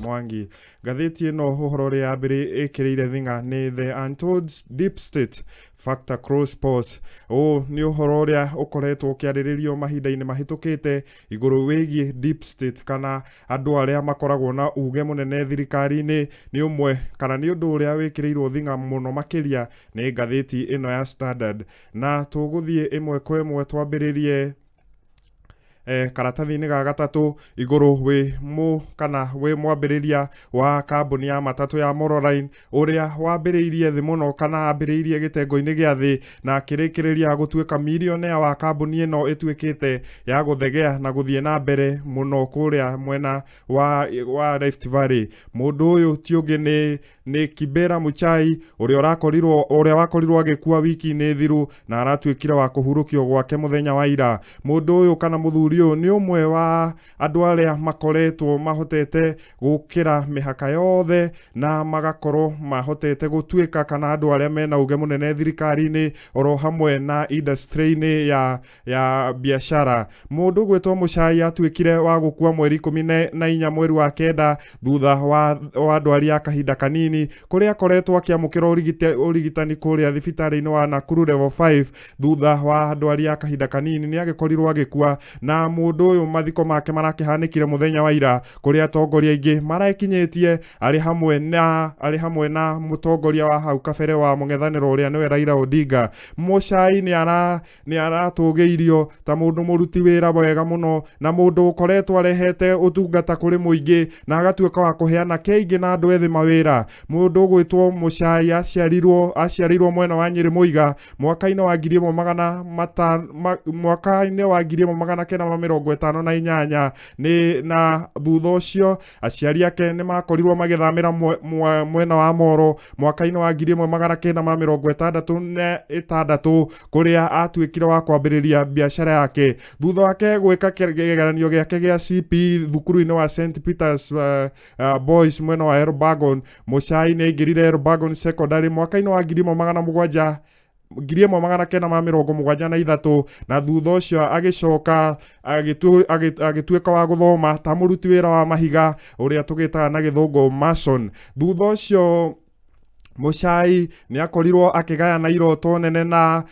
Mwangi. Gatheti ĩno ũhoro ũrĩa ĩkĩrĩire thing'a nĩ The Untold Deep State Factor Cross Pause. Nĩ ũhoro ũrĩa ũkoretwo ũkĩarĩrĩrio mahinda-inĩ mahĩtũkĩte igũrũ wĩgiĩ Deep State kana andũ arĩa makoragwo na uge mũnene thirikari-inĩ. Nĩ ũmwe kana nĩ ũndũ ũrĩa wĩkĩrĩirwo thing'a mũno makĩria nĩ ngathĩti ĩno ya Standard, na tũgũthiĩ ĩmwe kwa ĩmwe twambĩrĩrie karatathi-inĩ ga gatatũ igũrũ wĩ mwambĩrĩria wa kambuni ya matatũ ya Mololine ũrĩa wambĩrĩirie thĩ mũno kana ambĩrĩirie gĩtengo-inĩ gĩa thĩ na akĩrĩkĩrĩria gũtuĩka millionaire wa kambuni ĩno ĩtuĩkĩte ya gũthegea na gũthiĩ na mbere mũno kũrĩa mwena wa Rift Valley. Mũndũ ũyũ ti ũngĩ nĩ Kibera Muchai ũrĩa wakorirwo agĩkua wiki-inĩ thiru na aratuĩkire wa kũhurũkio gwake mũthenya wa ira. Mũndũ ũyũ kana mũthuri ũyũ nĩ ũmwe wa andũ arĩa makoretwo mahotete gũkĩra mĩhaka yothe na magakorwo mahotete gũtuĩka kana andũ arĩa mena uge mũnene thirikari-inĩ oro hamwe na industry-inĩ ya biashara. Mũndũ gwĩtwo Muchai atuĩkire wa gũkua mweri 14 mweri wa kenda thutha wa ndwari ya kahinda kanini kũrĩa akoretwo akĩamũkĩra ũrigitani kũrĩa thibitarĩ-inĩ wa Nakuru level 5 thutha wa ndwari ya kahinda kanini nĩ agĩkorirwo agĩkua. Na mũndũ ũyũ mathiko make marakĩhanĩkire mũthenya wa ira kũrĩa atongoria aingĩ marakinyĩtie arĩ hamwe na mũtongoria wa hau kabere wa mũng'ethanĩro ũrĩa nĩwe Raila Odinga. Muchai nĩ aratũgĩirio ta mũndũ mũruti wĩra wega mũno na mũndũ ũkoretwo arehete ũtungata kũrĩ mũingĩ na agatuĩka wa kũheana keingĩ na andũ ethĩ mawĩra. Mũndũ gwĩtwo Muchai aciarirwo mwena wa Nyĩrĩ Mũiga mwaka-inĩ wa 1958 na thutha ũcio aciari ake nĩ makorirwo magĩthamĩra mwena wa Moro mwaka-inĩ wa 1966 kũrĩa atuĩkire wa kwambĩrĩria biacara yake. Thutha wake gwĩka kĩgeranio gĩake gĩa CPE thukuru-inĩ wa St Peters Boys mwena wa Elbagon, Muchai nĩ aingĩrire Elbagon Secondary mwaka-inĩ wa 1973 na thutha ũcio agĩcoka agĩtuĩka wa gũthoma ta mũruti wĩra wa mahiga ũrĩa tũgĩtaga na gĩthũngũ mason. Thutha ũcio Muchai nĩ akorirwo akĩgayana iroto nene na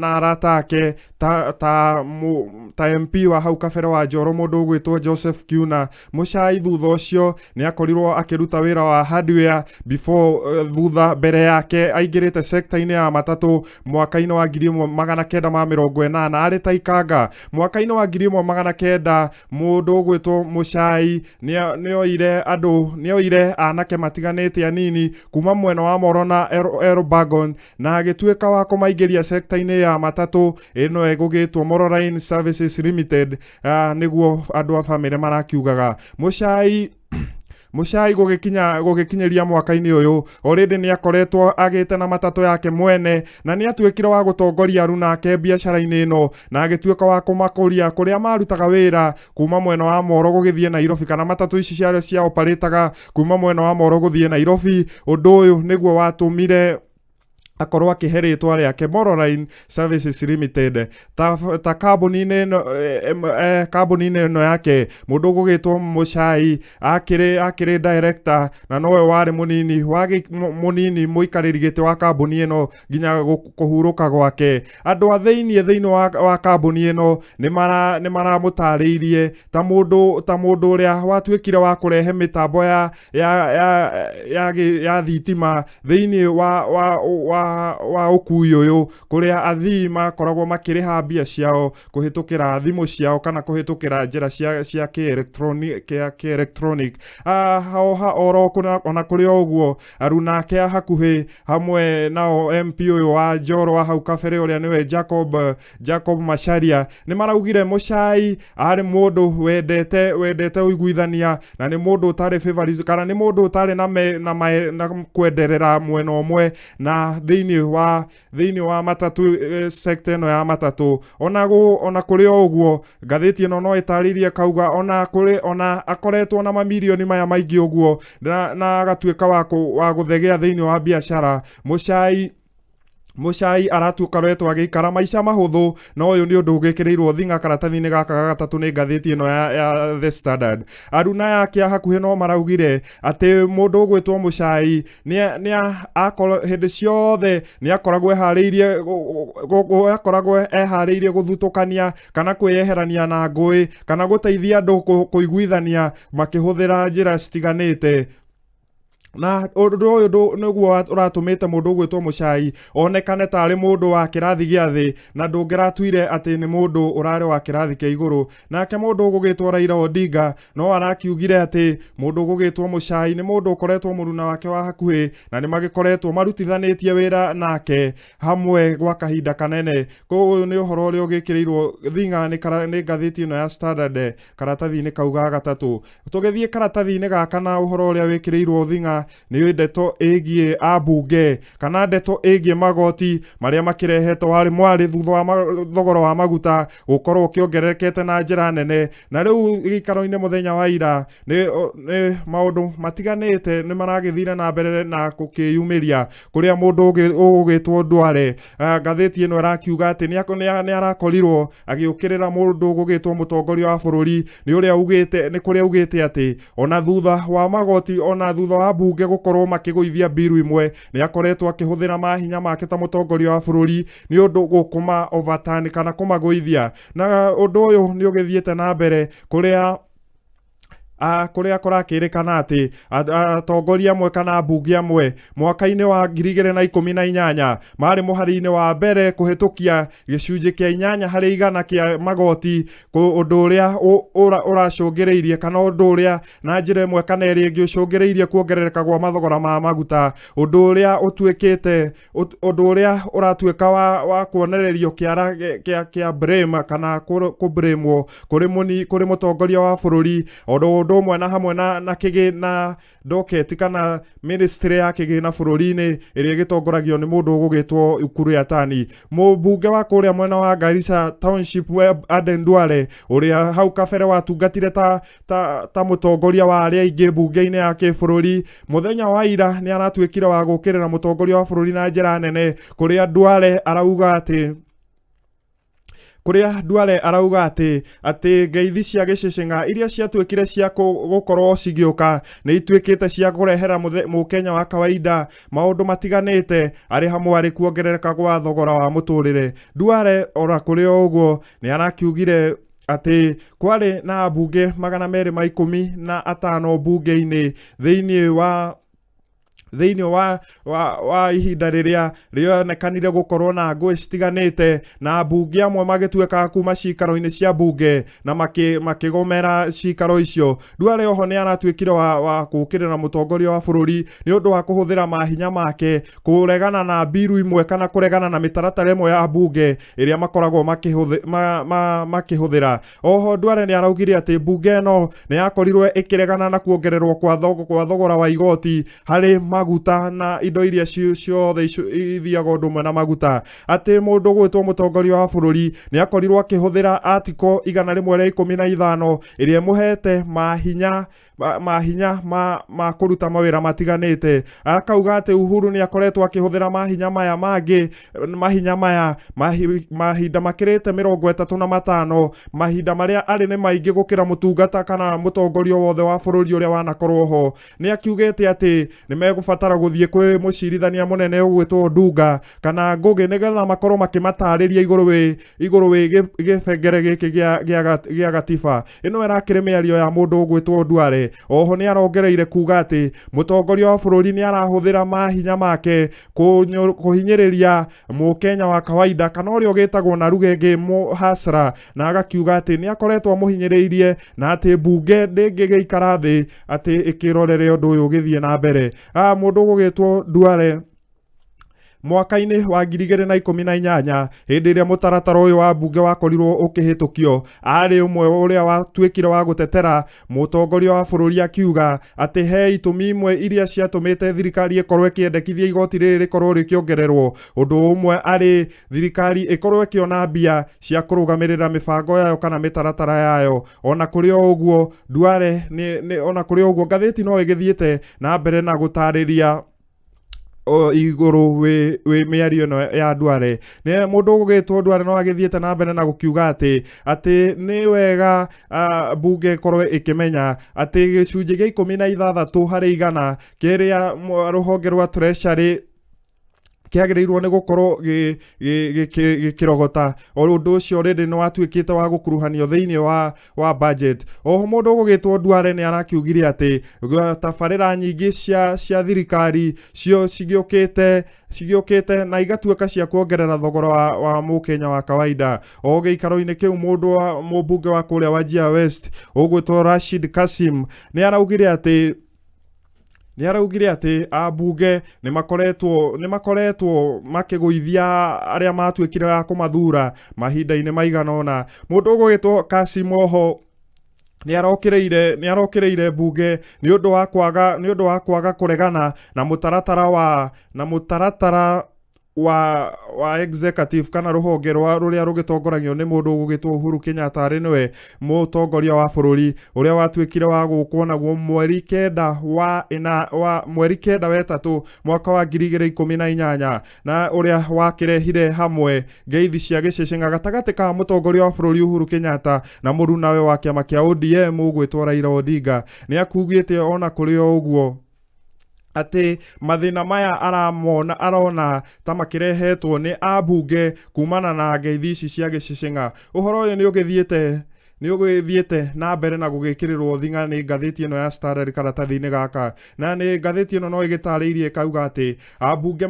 arata ake ta MP wa hau kabere wa Njoro mũndũ gwĩtwo Joseph Kiuna. Muchai thutha ũcio nĩ akorirwo akĩruta wĩra wa hardware mbere yake aingĩrĩte sector-inĩ ya matatũ mwaka-inĩ wa 1980 arĩ ta ikanga. Mwaka-inĩ wa 1900 mũndũ gwĩtwo Muchai nĩoire anake matiganĩte anini kuma mwena wa Moro na Elbagon na agĩtuĩka wa kũmaingĩria sector-inĩ ya matatũ ĩno ĩgũgĩtwo Mololine Services Limited nĩguo andũ a bamĩrĩ marakiugaga. Muchai gũgĩkinyĩria mwaka-inĩ ũyũ already nĩ akoretwo agĩte na matatũ yake mwene na nĩ atuĩkire wa gũtongoria aruna ake biacara-inĩ ĩno na agĩtuĩka wa kũmakũria kũrĩa marutaga wĩra kuma mwena wa Moro gũgĩthiĩ Nairobi kana matatũ ici cia operataga kuma mwena wa Moro gũthiĩ Nairobi. Ũndũ ũyũ nĩguo watũmire akorwo akĩhe rĩtwa rĩake Mololine Services Limited ta kambuni-inĩ ĩno yake. Mũndũ gũgĩtwo Muchai akĩrĩ director na nowe warĩ mũnini mũikarĩri gĩtĩ wa kambuni ĩno nginya kũhurũka gwake. Andũ a thĩinĩ wa kambuni ĩno nĩ maramũtarĩirie ta mũndũ ũrĩa watuĩkire wa kũrehe mĩtambo ya thitima thĩinĩ wa ũkui ũyũ kũrĩa athii makoragwo makĩrĩha mbia ciao kũhĩtũkĩra thimũ ciao kana kũhĩtũkĩra njĩra cia kĩ-electronic. Ona kũrĩ ũguo aruna ake a hakuhĩ hamwe nao MP ũyũ wa Njoro wa hau kabere ũrĩa nĩwe Jacob Macharia nĩ maraugire Muchai arĩ mũndũ wendete ũiguithania na nĩ mũndũ ũtarĩ favorites kana nĩ mũndũ ũtarĩ na kwenderera mwena ũmwe na thĩinĩ wa matatũ sector ĩno ya matatũ. Ona kũrĩ ũguo ngathĩti ĩno no ĩtarĩrie kauga ona akoretwo na mamirioni maya maingĩ ũguo na agatuĩka wa gũthegea thĩinĩ wa biacara. Muchai Muchai aratukoretwo agikara maica mahuthu no uyu ni undu ugikirirwo thinga karatathi-ini gaka gagatatũ ni ngathĩti ĩno ya The Standard. Aruna yake hakuhĩ no maraugire atĩ mũndũ ũgwĩtwo Muchai hĩndĩ ciothe nĩ akoragwo eharĩirie gũthutũkania kana kwĩyeherania na ngũĩ kana gũteithia andũ kũiguithania makĩhũthĩra njĩra citiganĩte. Na ũndũ ũyũ nĩguo ũratũmĩte mũndũ ũgwĩtwo Muchai onekane tarĩ mũndũ wa kĩrathi gĩa thĩ na ndũngĩratuire atĩ nĩ mũndũ ũrarĩ wa kĩrathi kĩa igũrũ. Nake mũndũ ũgũgĩtwo Raila Odinga no arakiugire atĩ mũndũ ũgũgĩtwo Muchai nĩ mũndũ ũkoretwo mũruna wake wa hakuhĩ na nĩ magĩkoretwo marutithanĩtie wĩra nake hamwe gwa kahinda kanene. Koguo nĩ ũhoro ũrĩa ũgĩkĩrĩirwo thinga nĩ ngathĩti ĩno ya Standard karatathi-inĩ kau ga gatatũ. Tũgĩthiĩ karatathi-inĩ gaka na ũhoro ũrĩa wĩkĩrĩirwo thinga nĩ ndeto ĩgiĩ ambunge kana ndeto ĩgiĩ magoti marĩa makĩrehetwo warĩ mwarĩ thutha wa thogora wa maguta gũkorwo ũkĩongererekete na njĩra nene. Na rĩu gĩikaro-inĩ mũthenya wa ira nĩ maũndũ matiganĩte nĩ maragĩthire na mbere na gũkĩyumĩria kũrĩa mũndũ ũgũgĩtwo Duale. Ngathĩti ĩno ĩrakiuga atĩ nĩ arakorirwo agĩũkĩrĩra mũndũ ũgũgĩtwo mũtongoria wa bũrũri nĩ kũrĩa ugĩte atĩ ona thutha wa magoti ona thutha wa bunge gũkorwo makĩgũithia biru imwe nĩ akoretwo akĩhũthĩra mahinya make ta mũtongoria wa bũrũri nĩ ũndũ gũkũma overturn kana kũmagũithia. Na ũndũ ũyũ nĩ ũgĩthiĩte na mbere kũrĩa kũrakĩrĩkana atĩ atongoria amwe kana ambunge amwe mwaka-inĩ wa 2018 marĩ mũhari-inĩ wa mbere kũhĩtũkia gĩcunjĩ kĩa 8% kĩa magoti, ũndũ ũrĩa ũracũngĩrĩirie kana ũndũ ũrĩa na njĩra ĩmwe kana ĩrĩa ĩngĩ ũcũngĩrĩirie kuongerereka gwa mathogora ma maguta, ũndũ ũrĩa ũratuĩka wa kuonererio kĩa blame kana kũbramwo kũrĩ mũtongoria wa bũrũri ũndũ ũmwe na hamwe na kĩgĩ na docket kana ministry ya kĩgĩna bũrũri-inĩ ĩrĩa ĩgĩtongoragio nĩ mũndũ ũgũgĩtwo Ukur Yatani. Mũmbunge wa kũrĩa mwena wa Garissa Township Aden Duale ũrĩa hau kabere watungatire ta mũtongoria wa arĩa aingĩ mbunge-inĩ ya kĩbũrũri, mũthenya wa ira nĩ aratuĩkire wa gũkĩrĩra mũtongoria wa bũrũri na njĩra nene kũrĩa Duale arauga atĩ ngeithi cia gĩcĩcĩng'a iria ciatuĩkire cia gũkorwo cigĩũka nĩ ituĩkĩte cia kũrehera mũkenya wa kawaida maũndũ matiganĩte arĩ hamwe arĩ kuongerereka gwa thogora wa mũtũrĩre. Duale ona kũrĩ o ũguo nĩ arakiugire atĩ kwarĩ na ambunge 215 mbunge-inĩ thĩinĩ wa ihinda rĩrĩa rĩonekanire gũkorwo na ngũĩ citiganĩte na ambunge amwe magĩtuĩka kuma cikaro-inĩ cia mbunge na makĩgomera cikaro icio. Duale oho nĩ aratuĩkire wa gũkĩrĩra mũtongoria wa bũrũri nĩ ũndũ wa kũhũthĩra mahinya make kũregana na biru imwe kana kũregana na mĩtaratara ĩmwe ya mbunge ĩrĩa makoragwo makĩhũthĩra. Oho Duale nĩ araugire atĩ mbunge ĩno nĩ yakorirwo ĩkĩregana na kuongererwo kwa thogora wa igoti harĩ maguta na indo iria ciothe ithiaga ũndũ ũmwe na maguta. Atĩ mũndũ ũgwĩtwo mũtongoria wa bũrũri nĩ akorirwo akĩhũthĩra article 115 ĩrĩa ĩmũhete mahinya ma kũruta mawĩra matiganĩte. Akauga atĩ Uhuru nĩ akoretwo akĩhũthĩra mahinya mahinda makĩrĩte 35, mahinda marĩa arĩ nĩ maingĩ gũkĩra mũtungata kana mũtongoria wothe wa bũrũri ũrĩa wanakorwo ho. Nĩ akiugĩte atĩ nĩ megũbatara gũthiĩ kwĩ mũcirithania mũnene ũgwĩtwo Ndunga kana Ngũgĩ nĩgetha makorwo makĩmatarĩria igũrũ wĩ gĩbengere gĩkĩ gĩa gatiba. Ĩno ĩrakĩrĩ mĩario ya mũndũ ũgwĩtwo Duale. Oho nĩ arongereire kuga atĩ mũtongoria wa bũrũri nĩ arahũthĩra mahinya make kũhinyĩrĩria mũkenya wa kawaida kana ũrĩa ũgĩtagwo na rugenge mũhasra, na agakiuga atĩ nĩ akoretwo mũhinyĩrĩirie na atĩ mbunge ndĩngĩgĩikara thĩ atĩ ĩkĩrorere ũndũ ũyũ ũgĩthiĩ na mbere. Mũndũ ũgũgĩtwo Duale mwaka-inĩ wa 2018 hĩndĩ ĩrĩa mũtaratara ũyũ wa mbunge wakorirwo ũkĩhĩtũkio, arĩ ũmwe ũrĩa watuĩkire wa gũtetera mũtongoria wa bũrũri akiuga atĩ he itũmi imwe iria ciatũmĩte thirikari ĩkorwo ĩkĩendekithia igoti rĩrĩ rĩkorwo rĩkĩongererwo. Ũndũ ũmwe arĩ thirikari ĩkorwo ĩkĩona mbia cia kũrũgamĩrĩra mĩbango yayo kana mĩtaratara yayo. Ona kũrĩ o ũguo Duale ngathĩti no ĩgĩthiĩte na mbere na gũtarĩria iguru wi miario no ya Duale ne mundu gugitwo Duale no agithiete na mbere na gukiuga ati ni wega bunge korwe ikimenya ati gicunji gia 16 hari igana kiria ruhonge rwa treasury kiagĩrĩirwo nĩ gũkorwo gĩkĩrogota ũndũ ũcio already nĩ watuĩkĩte wa gũkuruhanio thĩinĩ wa budget. Oho mũndũ ũgũgĩtwo Duale nĩ arakiugire atĩ tabarĩra nyingĩ cia thirikari cio cigĩũkĩte na igatuĩka cia kuongerera thogora wa mũkenya wa kawaida. O gĩikaro-inĩ kĩu mũmbunge wa kũrĩa Wajir West ũgwĩtwo Rashid Kassim nĩ araugire ati ambunge nĩ makoretwo makĩgũithia arĩa matuĩkire a kũmathura mahinda-inĩ maigana ũna. Mũndũ ũgwĩtwo Kassim oho nĩ arokĩrĩire bunge nĩ ũndũ wa kwaga kũregana na mũtaratara wa executive kana ruhonge ruria rugitongoragio ni mundu gugitwo Uhuru Kenyatta ari niwe mutongoria wa bururi uria watuikire wa gukwo naguo mweri kenda wa 3 mwaka wa 2018 na uria wakirehire hamwe ngeithi cia gicicing'a gatagati ka mutongoria wa bururi Uhuru Kenyatta na murunawe wa kiama kia ODM ugwitwo Raila Odinga. Ni akugite ona kuri uguo ati mathina maya arona ta makirehetwo ni ambunge kumana na ngeithi ici cia gicicing'a. Uhoro uyu ni ugithiete na mbere na gugikirirwo thing'a ni ngathĩti ĩno ya Standard karatathi-inĩ gaka, na ni ngathĩti ĩno no ĩgĩtarĩirie kauga ati ambunge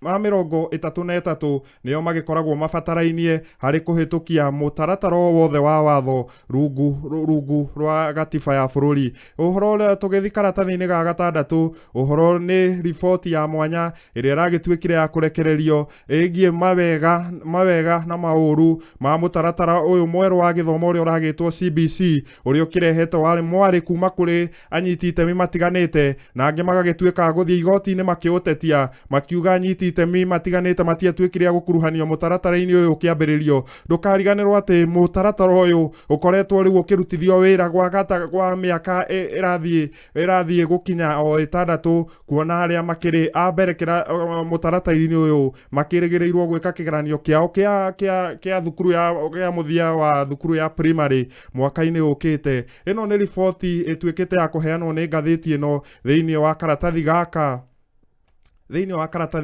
233 nio magikoragwo mabatarainie hari kuhitukia mutaratara wothe wa watho rungu rwa gatiba ya bururi. Uhoro uria tugithi karatathi-inĩ ga gatandatũ, uhoro ni riboti ya mwanya iria iragituikire ya kurekererio igie mawega na mauru ma mutaratara uyu mweru wa githomo uria uragitwo CBC uria ukirehete wari mwari kuma kuri anyiti itemi matiganite na angi magagituika guthii igoti-inĩ makiutetia makiuga anyiti itemi matiganite matiatuikire gukuruhanio mutaratara-ini uyu ukiambiririo. Ndukariganirwo ati mutaratara uyu ukoretwo riu ukirutithio wira gwa miaka irathie gukinya o 6 kuona aria makiri amberekera mutaratara-ini uyu makirigirirwo gwika kigeranio kiao kia thukuru ya muthia wa thukuru ya primary mwaka-ini ukite. Ino ni riboti ituikite ya kuheanwo ni ngathĩti ĩno thĩinĩ wa karatathi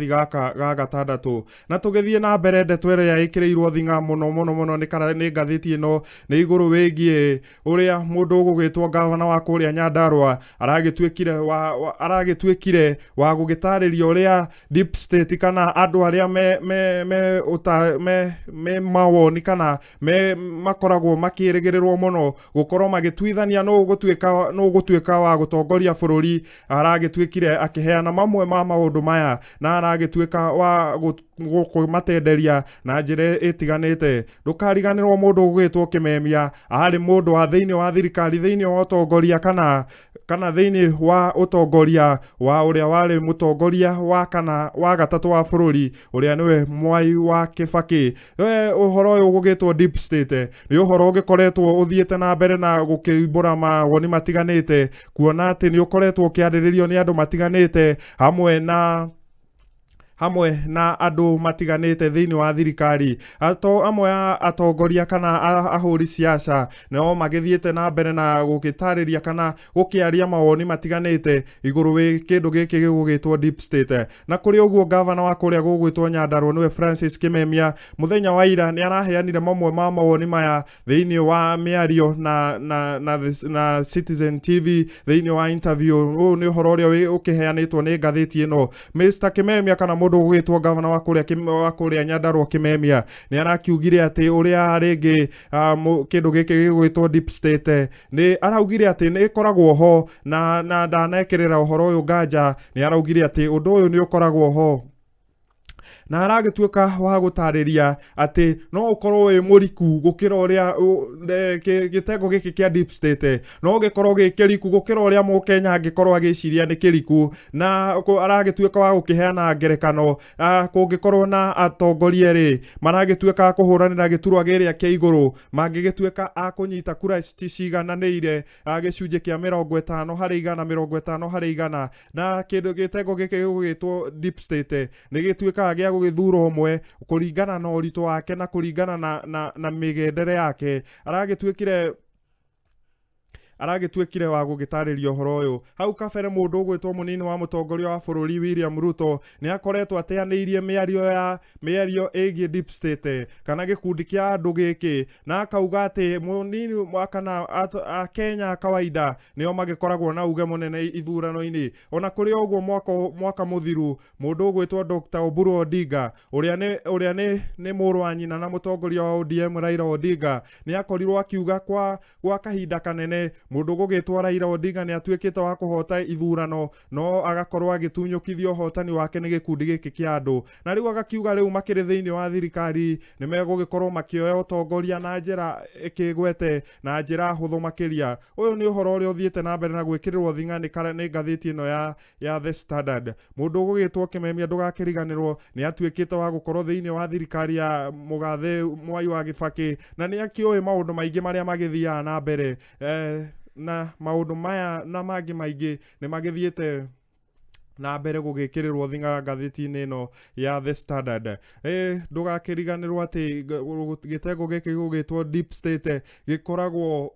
ga gatandatũ. Na tugithie na mbere ndeto ĩrĩa ĩkĩrĩirwo thing'a mũno ni ngathĩti ĩno nĩ igũrũ wĩgiĩ ũrĩa mũndũ ũgũgĩtwo gavana wa kũrĩa Nyandarua aragĩtuĩkire wa gũgĩtarĩria ũrĩa deep state kana andũ arĩa me mawoni kana makoragwo makĩrĩgĩrĩrwo mũno gũkorwo magĩtuithania nũ gũtuĩka wa gũtongoria bũrũri. Aragĩtuĩkire akĩheana mamwe ma maũndũ maya na aragĩtuĩka wa kumatenderia na njĩra ĩtiganĩte. Ndũkariganĩrwo mũndũ ũgwĩtwo Kimemia arĩ mũndũ wa thĩinĩ wa thirikari thĩinĩ wa ũtongoria kana thĩinĩ wa ũtongoria wa ũrĩa warĩ mũtongoria wa gatatũ wa bũrũri ũrĩa nĩwe Mwai wa Kibaki. Ũhoro ũyũ ũgũgĩtwo deep state nĩ ũhoro ũgĩkoretwo ũthiĩte na mbere na gũkĩimbũra mawoni matiganĩte, kuona atĩ nĩ ũkoretwo ũkĩarĩrĩrio nĩ andũ matiganĩte hamwe na andũ matiganĩte thĩinĩ wa thirikari. Amwe atongoria kana ahũri ciaca no magĩthiĩte na mbere na gũgĩtarĩria kana gũkĩaria mawoni matiganĩte igũrũ wĩ kĩndũ gĩkĩ gĩgũgĩtwo deep state. Na kũrĩ ũguo gavana wa kũrĩa gũgwĩtwo Nyandarua nĩwe Francis Kimemia mũthenya wa ira nĩ araheanire mamwe ma mawoni maya thĩinĩ wa mĩario na Citizen TV thĩinĩ wa interview. Ũyũ nĩ ũhoro ũrĩa ũkĩheanĩtwo nĩ ngathĩti ĩno. Mr Kimemia kana mũndũ ũgwĩtwo gavana wa kũrĩa Nyandarua Kimemia nĩ arakiugire atĩ ũrĩa rĩngĩ kĩndũ gĩkĩ gĩgwĩtwo deep state nĩ araugire atĩ nĩ ĩkoragwo ho na ndanekĩrĩra ũhoro ũyũ nganja. Nĩ araugire atĩ ũndũ ũyũ nĩ ũkoragwo ho na aragĩtuĩka wa gũtarĩria atĩ no ũkorwo wĩ mũriku gũkĩra ũrĩa gĩtengo gĩkĩ kĩa deep state no gĩkorwo gĩ kĩriku gũkĩra ũrĩa mũkenya angĩkorwo agĩciria nĩ kĩriku, na aragĩtuĩka wa gũkĩheana ngerekano kũngĩkorwo na atongoria erĩ maragĩtuĩka kũhũranĩra gĩturwa gĩrĩa kĩa igũrũ, mangĩgĩtuĩka a kũnyita kura cigananĩire gĩcunjĩ kĩa 50% 50%, na kĩndũ gĩtengo gĩkĩ gĩgwĩtwo deep state nĩ gĩtuĩkaga gĩa gũgĩthura ũmwe kũringana na ũritũ wake na kũringana na mĩgendere yake. Aragĩtuĩkire wa gũgĩtarĩria ũhoro ũyũ. Hau kabere mũndũ ũgwĩtwo mũnini wa mũtongoria wa bũrũri William Ruto nĩ akoretwo ateanĩirie mĩario ĩgiĩ deep state kana gĩkundi kĩa andũ gĩkĩ, na akauga atĩ mũnini kana Akenya kawaida nĩo magĩkoragwo na uge mũnene ithurano-inĩ. Ona kũrĩ ũguo mwaka mũthiru mũndũ ũgwĩtwo Dr. Oburu Odinga ũrĩa nĩ mũrũ wa nyina na mũtongoria wa ODM Raila Odinga nĩ akorirwo akiuga gwa kahinda kanene mũndũ gũgĩtwo Raila Odinga nĩ atuĩkĩte wa kũhota ithurano no agakorwo agĩtunyũkithio ũhotani wake nĩ gĩkundi gĩkĩ kĩa andũ, na rĩu agakiuga rĩu makĩrĩ thĩinĩ wa thirikari nĩ megũgĩkorwo makĩoya ũtongoria na njĩra ĩkĩgwete na njĩra hũthũ makĩria. Ũyũ nĩ ũhoro ũrĩa ũthiĩte na mbere na gwĩkĩrĩrwo thing'a nĩ ngathĩti ĩno ya The Standard. Mũndũ gũgĩtwo Kĩmemia ndũgakĩriganĩrwo nĩ atuĩkĩte wa gũkorwo thĩinĩ wa thirikari ya mũgathe Mwai wa Kibaki na nĩ akĩoĩ maũndũ maingĩ marĩa magĩthiaga na mbere na maũndũ maya na mangĩ maingĩ nĩ magĩthiĩte na mbere gũgĩkĩrĩrwo thing'a ngathĩti-inĩ ĩno ya The Standard. Ndũgakĩriganĩrwo atĩ gĩtengo gĩkĩ gũgĩtwo deep state gĩkoragwo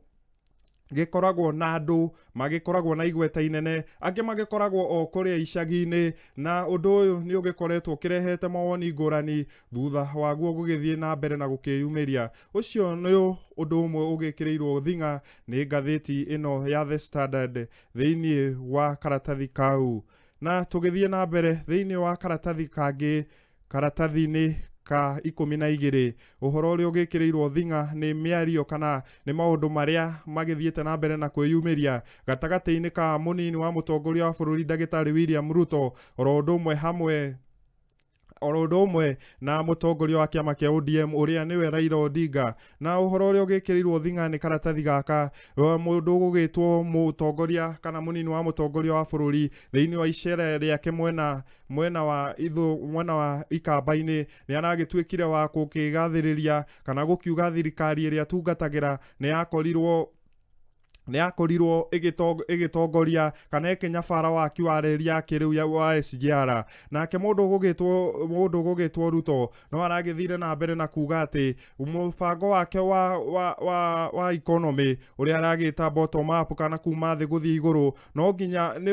na andũ magĩkoragwo na igweta inene, angĩ magĩkoragwo o kũrĩa icagi-inĩ, na ũndũ ũyũ nĩ ũgĩkoretwo ũkĩrehete mawoni ngũrani thutha waguo gũgĩthiĩ na mbere na gũkĩyumĩria. Ũcio nĩ ũndũ ũmwe ũgĩkĩrĩirwo thing'a nĩ ngathĩti ĩno ya The Standard thĩinĩ wa karatathi kau. Na tũgĩthiĩ na mbere thĩinĩ wa karatathi kangĩ, karatathi-inĩ ka 12 ũhoro ũrĩa ũgĩkĩrĩirwo thing'a nĩ mĩario kana nĩ maũndũ marĩa magĩthiĩte na mbere na kwĩyumĩria gatagatĩ-inĩ ka mũnini wa mũtongoria wa bũrũri ndagĩtarĩ William Ruto oro ũndũ ũmwe na mũtongoria wa kĩama kĩa ODM ũrĩa nĩwe Raila Odinga. Na ũhoro ũrĩa ũgĩkĩrĩirwo thing'a nĩ karatathi gaka, mũndũ ũgũgĩtwo mũtongoria kana mũnini wa mũtongoria wa bũrũri thĩinĩ wa icera rĩake mwena wa Ikamba-inĩ nĩ aragĩtuĩkire wa gũkĩgathĩrĩria kana gũkiuga thirikari ĩrĩa tungatagĩra nĩ yakorirwo ĩgĩtongoria kana ĩkĩnyabara waki wa reri ya kĩrĩu wa SGR. Nake mũndũ gũgĩtwo Ruto no aragĩthire na mbere na kuga atĩ mũbango wake wa economy ũrĩa aragĩta bottom up kana kuma thĩ gũthiĩ igũrũ no nginya nĩ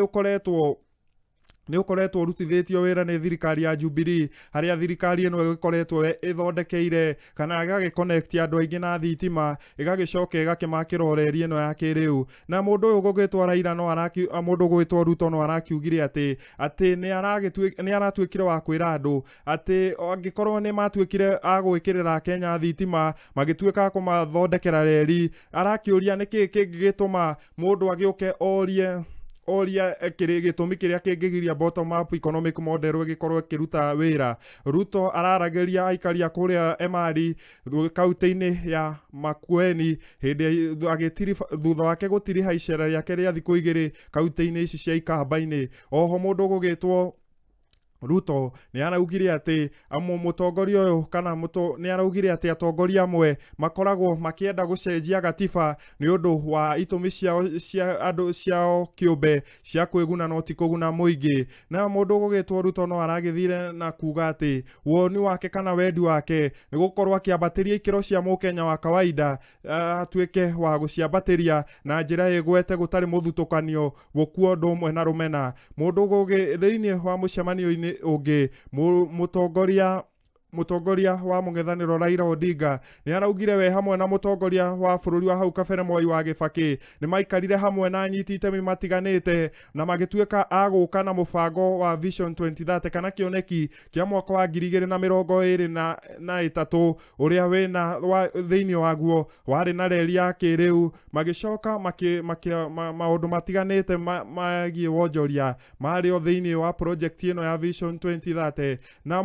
ũkoretwo ũrutithĩtio wĩra nĩ thirikari ya Jubilee, harĩa thirikari ĩno ĩgĩkoretwo ĩthondekeire kana ĩgagĩconnect andũ aingĩ na thitima, ĩgagĩcoka ĩgakĩmakĩra reri ĩno ya kĩrĩu. Na mũndũ ũyũ gũgĩtwo Raila mũndũ gũgĩtwo Ruto no arakiugire atĩ nĩ aratuĩkire wa kwĩra andũ atĩ angĩkorwo nĩ matuĩkire a gwĩkĩrĩra Kenya thitima magĩtuĩka kũmathondekera reri, arakĩũria nĩkĩ kĩngĩgĩtũma mũndũ agĩũke oria gĩtũmi kĩrĩa kĩngĩgiria bottom up economic model ĩgĩkorwo ĩkĩruta wĩra. Ruto araragĩria aikari a kũrĩa Emali kaunti-inĩ ya Makueni thutha wake gũtiriha icera rĩake rĩa thikũ 2 kaunti-inĩ ici cia Ikamba-inĩ. Oho mũndũ gũgĩtwo Ruto nĩ araugire atĩ mũtongoria ũyũ kana nĩ araugire atĩ atongoria amwe makoragwo makĩenda gũcenjia gatiba nĩ ũndũ wa itũmi ciao kĩũmbe cia kwĩguna no ti kũguna mũingĩ. Na mũndũ gũgĩtwo Ruto no aragĩthire na kuga atĩ woni wake kana wendi wake nĩ gũkorwo akĩambatĩria ikĩro cia mũkenya wa kawaida, atuĩke wa gũciambatĩria na njĩra ĩgwete gũtarĩ mũthutũkanio, gũkua ũndũ ũmwe na rũmena. Mũndũ thĩinĩ wa mũcemanio-inĩ ũngĩ mutongoria wa mung'ethaniro Raila Odinga ni araugire we hamwe na mutongoria wa bururi wa hau kabere Moi wa Kibaki ni maikarire hamwe na anyiti itemi matiganite na magituika aguka na mubango wa Vision 2030 kana kioneki kia mwaka wa 2023 uria wina thiini waguo wari na reri ya kiriu magicoka maundu matiganite magie wonjoria mari o thiini wa project ino ya Vision 2030 na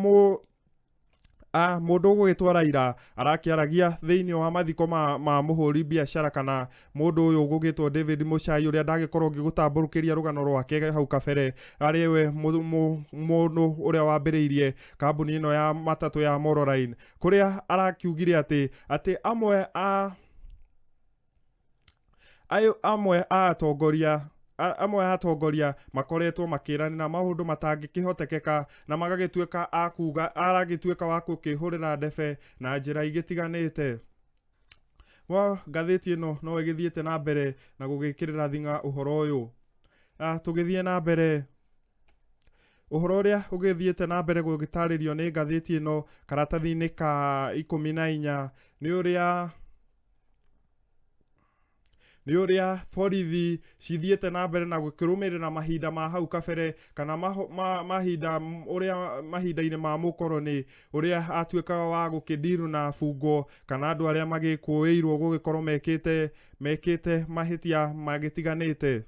mundu gwitwa Raila arakiaragia thiini wa mathiko ma muhuri biashara kana mundu uyu gugitwo David Muchai uria ndagikorwo ngigutamburukiria rugano rwake hau kabere ari we mundu uria wambiriirie kambuni ino ya matatu ya Molo Line kuria arakiugire ati amwe atongoria makoretwo makiranira maundu matangikihotekeka na magagituika akuga aragituika wa gukihurira ndebe na njira igitiganite. Ngathĩti ĩno no ĩgĩthiĩte na mbere na gũgĩkĩrĩra thing'a ũhoro ũyũ. Tũgĩthiĩ na mbere ũhoro ũrĩa ũgĩthiĩte na mbere gũgĩtarĩrio nĩ ngathĩti ĩno karatathi-inĩ ka 14 nĩ ũrĩa borithi cithiĩte na mbere na gũkĩrũmĩrĩra mahinda ma hau kabere kana mahinda-inĩ ma mũkoroni ũrĩa atuĩkaga wa gũkĩndiru na bungo kana andũ arĩa magĩkũĩirwo gũgĩkorwo mekĩte mahĩtia magĩtiganĩte.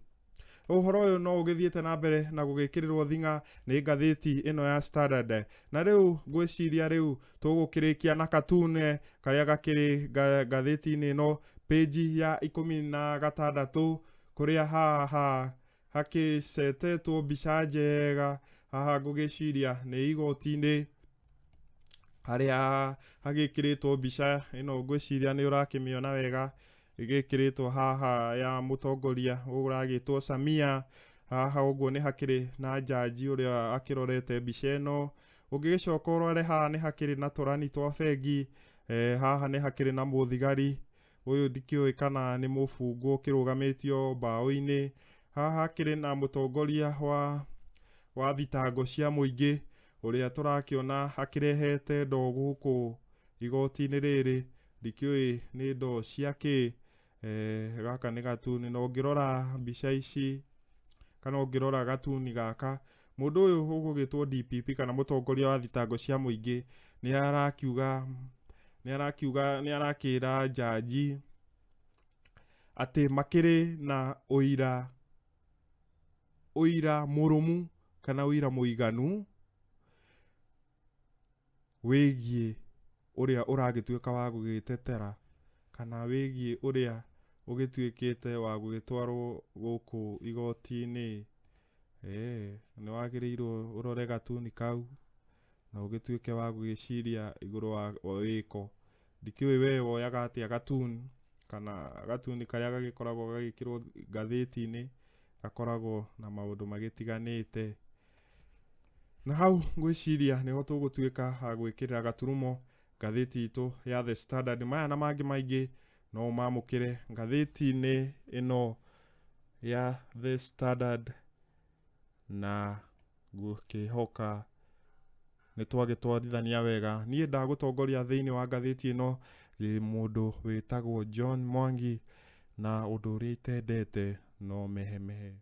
Ũhoro ũyũ no ũgĩthiĩte na mbere na gũgĩkĩrĩrwo thing'a nĩ ngathĩti ĩno ya Standard. Na rĩu ngwĩciria rĩu tũgũkĩrĩkia na cartoon karĩa gakĩrĩ ngathĩti-inĩ ĩno page ya 16 kuria haha hakĩcetetwo mbica njega haha ngũgĩciria nĩ igoti-inĩ harĩa hagĩkĩrĩtwo mbica ĩno ngwĩciria nĩ ũrakĩmĩona wega ĩgĩkĩrĩtwo haha ya mũtongoria ũragĩtwo Samia. Haha ũguo nĩ hakĩrĩ na jaji ũrĩa akĩrorete mbica ĩno. Ũngĩgĩcoka ũrore haha nĩ hakĩrĩ na tũrani twa bengi, haha nĩ hakĩrĩ na mũthigari ũyũ ndikĩũĩ kana nĩ mũbungu ũkĩrũgamĩtio mbaũ-inĩ. Haha hakĩrĩ na mũtongoria wa thitango cia mũingĩ ũrĩa tũrakĩona akĩrehete ndo gũkũ igoti-inĩ rĩrĩ, ndikĩũĩ nĩ ndo ciakĩ. Gaka nĩ gatuni, na ũngĩrora mbica ici kana ũngĩrora gatuni gaka, mũndũ ũyũ ũgũgĩtwo DPP kana mũtongoria wa thitango cia mũingĩ nĩ arakĩra jaji atĩ makĩrĩ na ũira mũrũmu kana ũira mũiganu wĩgiĩ ũrĩa ũragĩtuĩka wa gũgĩtetera kana wĩgiĩ ũrĩa ũgĩtuĩkĩte wa gũgĩtwarwo gũkũ igoti-inĩ. Nĩ wagĩrĩirwo ũrore gatuni kau na ũgĩtuĩke wa gũgĩciria igũrũ wa wĩko. Ndikĩũĩ we woyaga atĩa gatuni kana gatuni karĩa gagĩkoragwo gagĩkĩrwo ngathĩti-inĩ gakoragwo na maũndũ magĩtiganĩte. Na hau ngwĩciria nĩho tũgũtuĩka a gwĩkĩrĩra gaturumo ngathĩti itũ ya The Standard. Maya na mangĩ maingĩ no mamũkĩre ngathĩti-inĩ ĩno ya The Standard, na ngũkĩhoka nĩ twagĩtwarithania wega. Niĩ ndagũtongoria thĩinĩ wa ngathĩti ĩno mũndũ wĩtagwo John Mwangi, na ũndũ ũrĩa itendete no mehemehe.